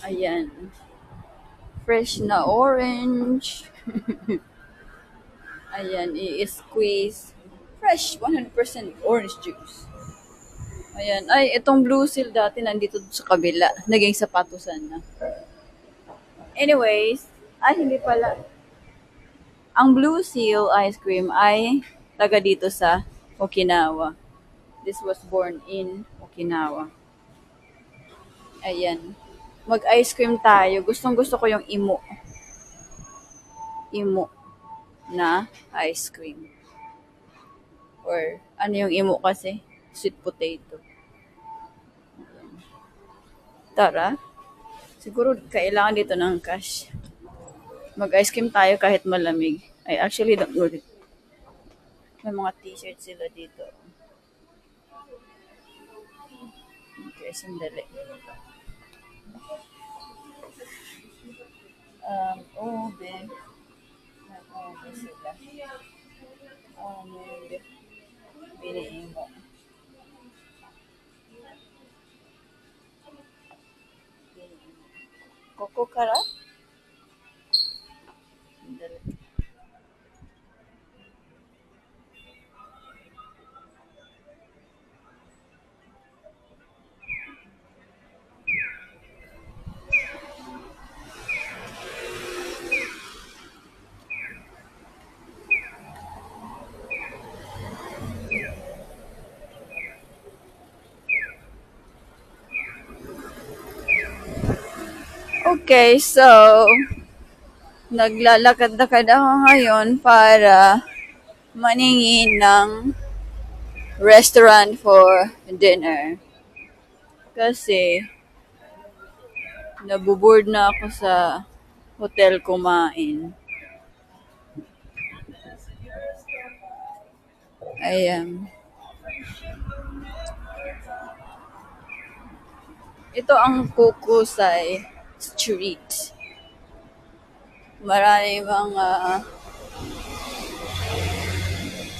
Ayan. Fresh na orange. Ayan, i-squeeze. Fresh, 100% orange juice. Ayan. Ay, itong Blue Seal dati nandito sa kabila. Naging sapatusan na. Anyways, ay hindi pala. Ang Blue Seal ice cream ay taga dito sa Okinawa. This was born in Okinawa. Ayan. Mag-ice cream tayo. Gustong gusto ko yung imo. Imo na ice cream. Or ano yung imo kasi? Sweet potato. Tara. Siguro kailangan dito ng cash. Mag-ice cream tayo kahit malamig. I actually don't know. May mga t-shirt sila dito. Okay, sandali. Ube. May ube sila. Ube. Piliin mo. Coco kara? Sandali. Okay, so naglalakad-lakad ako ngayon para maningin ng restaurant for dinner. Kasi nabuboard na ako sa hotel kumain. Ayan. Ito ang Kukusay Street. Marami mga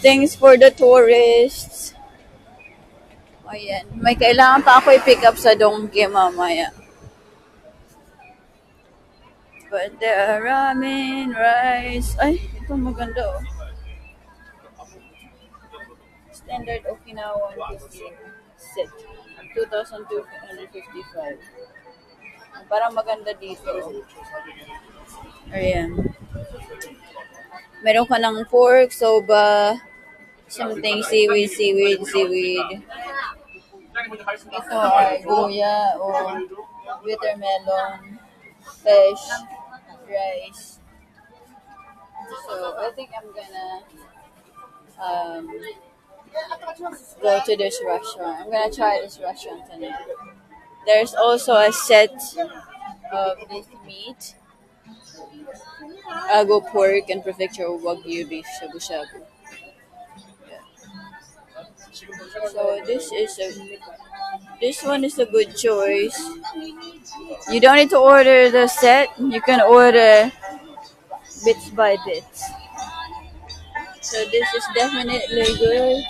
things for the tourists. Ayan. May kailangan pa ako i-pick up sa Dongke mamaya. But there are ramen, rice. Ay, ito maganda oh. Standard Okinawan cuisine set. 2,255. Parang maganda dito. Ayan. Meron ka ng pork, soba, something seaweed. Ito ay luya o watermelon, fish, rice. So, I think I'm gonna go to this restaurant. I'm gonna try this restaurant tonight. There's also a set of this meat, ago pork, and prefecture wagyu beef shabu-shabu. So this one is a good choice. You don't need to order the set. You can order bits by bits. So this is definitely good.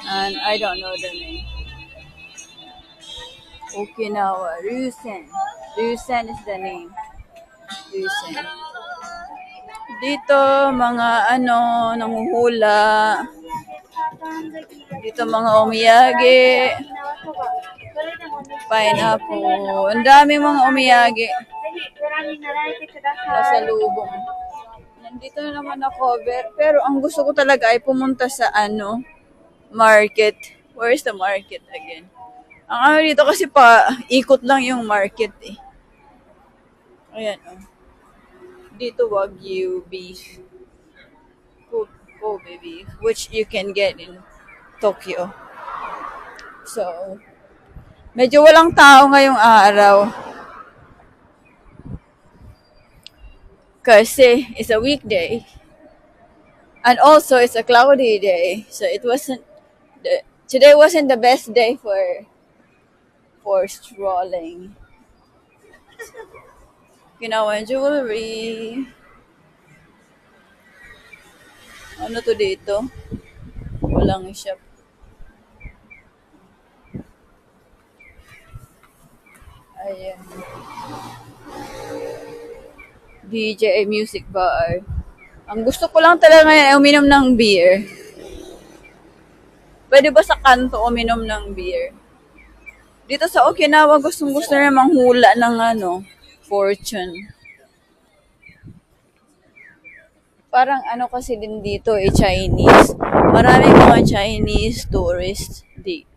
And I don't know the name. Okinawa Ryusen. Ryusen is the name. Ryusen. Dito mga nanguhula. Dito mga omiyage. Pineapple. Ang daming mga omiyage. Pasalubong. Nandito na naman ako. Pero ang gusto ko talaga ay pumunta sa market. Where is the market again? Ang dito kasi ikot lang yung market eh. Ayan oh. Dito wagyu beef. Kobe beef. Which you can get in Tokyo. So, medyo walang tao ngayong araw. Kasi it's a weekday. And also, it's a cloudy day. So, today wasn't the best day for strolling. Ginawa jewelry. Ano to dito? Walang shop. Ayan. DJ Music Bar. Ang gusto ko lang talaga ngayon ay uminom ng beer. Pwede ba sa kanto uminom ng beer? Dito sa Okinawa, gustong gusto na manghula ng fortune. Parang kasi din dito Chinese. Maraming mga Chinese tourists dito.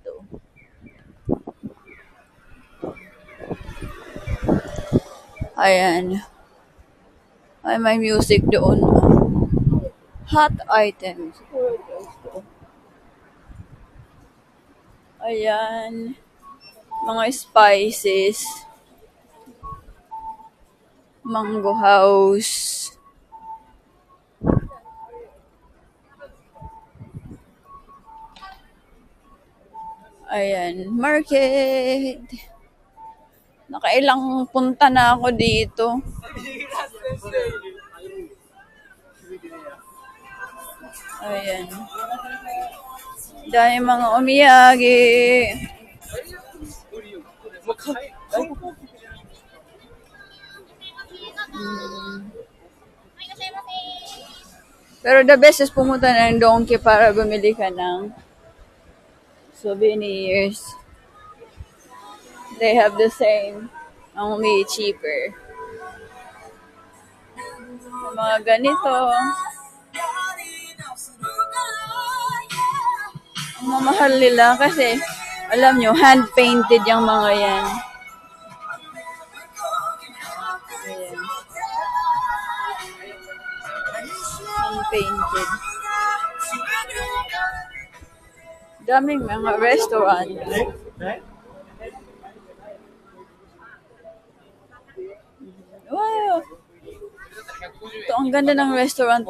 Ayan. Ay, may music doon. Hot items. Ayan. Mga spices. Mango house. Ayan. Market. Nakailang punta na ako dito. Ayan. Dahil mga umiyagi. Pero the best is pumunta ng Donkey para bumili ka ng souvenirs. They have the same, only cheaper. Mga ganito. Ang mamahal nila kasi, alam nyo, hand-painted yung mga yan. Ayan. Hand-painted. Daming mga restaurant. Wow! Ito, ang ganda ng restaurant.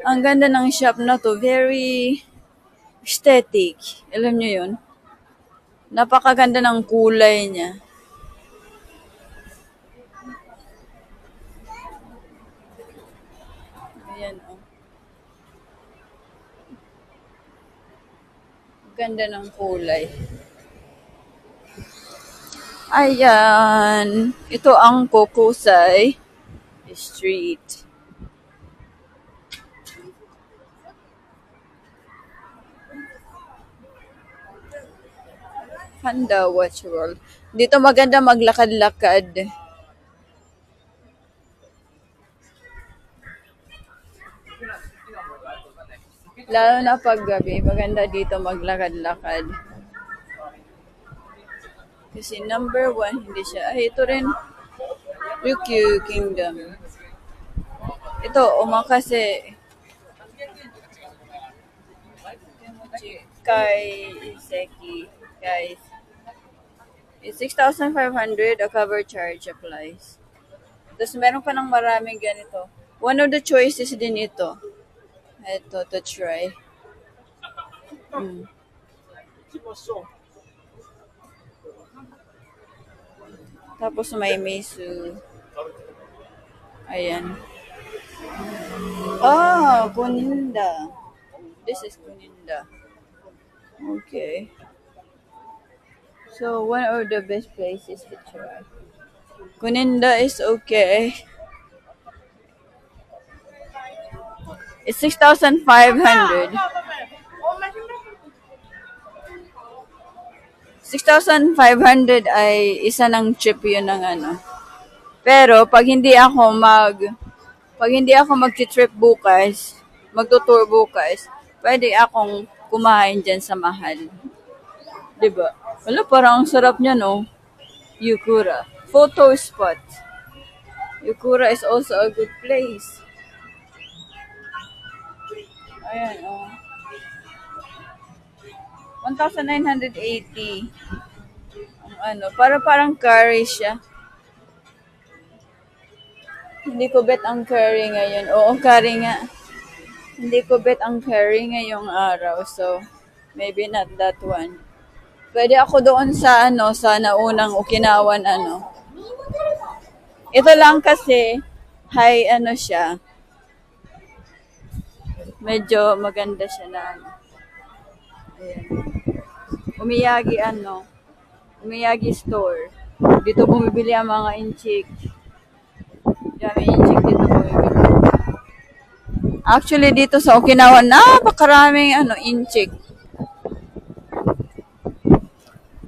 Ang ganda ng shop na to. Very aesthetic. Alam nyo yun? Napakaganda ng kulay niya. Ayan, oh. Ganda ng kulay. Ayan. Ito ang Kokusai Street. Panda Watch World. Dito maganda maglakad-lakad. Lalo na pag gabi, maganda dito maglakad-lakad. Kasi number 1, hindi siya. Ay, ito rin. Ryukyu Kingdom. Ito, omakase. Kai Iseki. Guys. It's 6,500. A cover charge applies. Tapos meron pa ng maraming ganito. One of the choices din ito. Ito, to try. Tapos may miso. Ayan. Kuninda. This is Kuninda. Okay. So, one of the best places to try. Kuninda is okay. It's 6,500. 6,500 ay isa ng trip yun ng Pero pag hindi ako mag-trip bukas, magtutour bukas, pwede akong kumain dyan sa mahal. Diba? Wala, parang ang sarap niya, no? Yukura. Photo spot. Yukura is also a good place. Ayan, oh. 1,980. Parang curry siya. Hindi ko bet ang curry ngayon. Oo, curry nga. Hindi ko bet ang curry ngayong araw. So, maybe not that one. Pwede ako doon sa sa naunang Okinawan Ito lang kasi, high siya. Medyo maganda siya na Ayan. Umiyagi Umiyagi store. Dito bumibili ang mga inchik. Dami inchik dito bumibili. Actually, dito sa Okinawa, napakaraming inchik.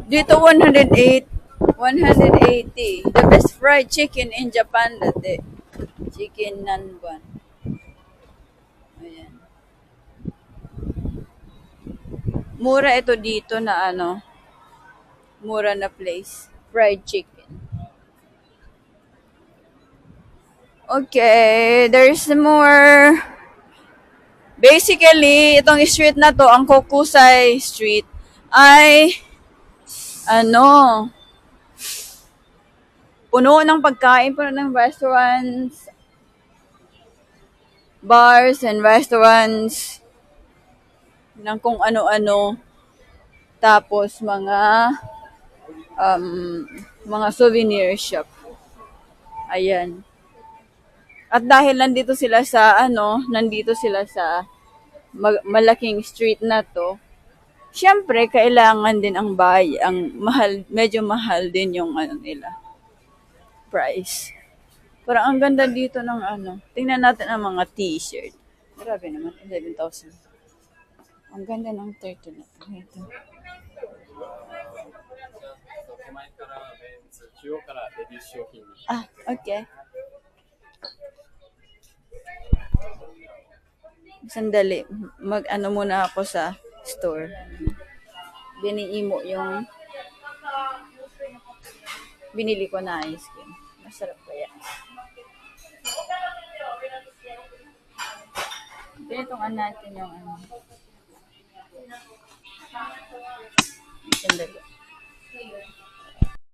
Dito 108, 180. The best fried chicken in Japan dati. Chicken nanban. Ayan. Mura ito dito na mura na place. Fried chicken. Okay, there's more. Basically, itong street na to, ang Kokusai Street, ay puno ng pagkain, puno ng restaurants, bars and restaurants, ng kung ano-ano. Tapos mga souvenir shop. Ayan. At dahil nandito sila sa malaking street na to, syempre kailangan din ang mahal, medyo mahal din yung nila, price. Parang ang ganda dito ng tingnan natin ang mga t-shirt. Grabe naman, 11,000. Ang ganda ng turtle na to. Ito. 手前からベンツ、中央からレディース商品に。Ah, okay. Sandali, muna ako sa store. Biniimo yung binili ko na ice cream. Masarap kaya. Pinatungan natin yung Sandali.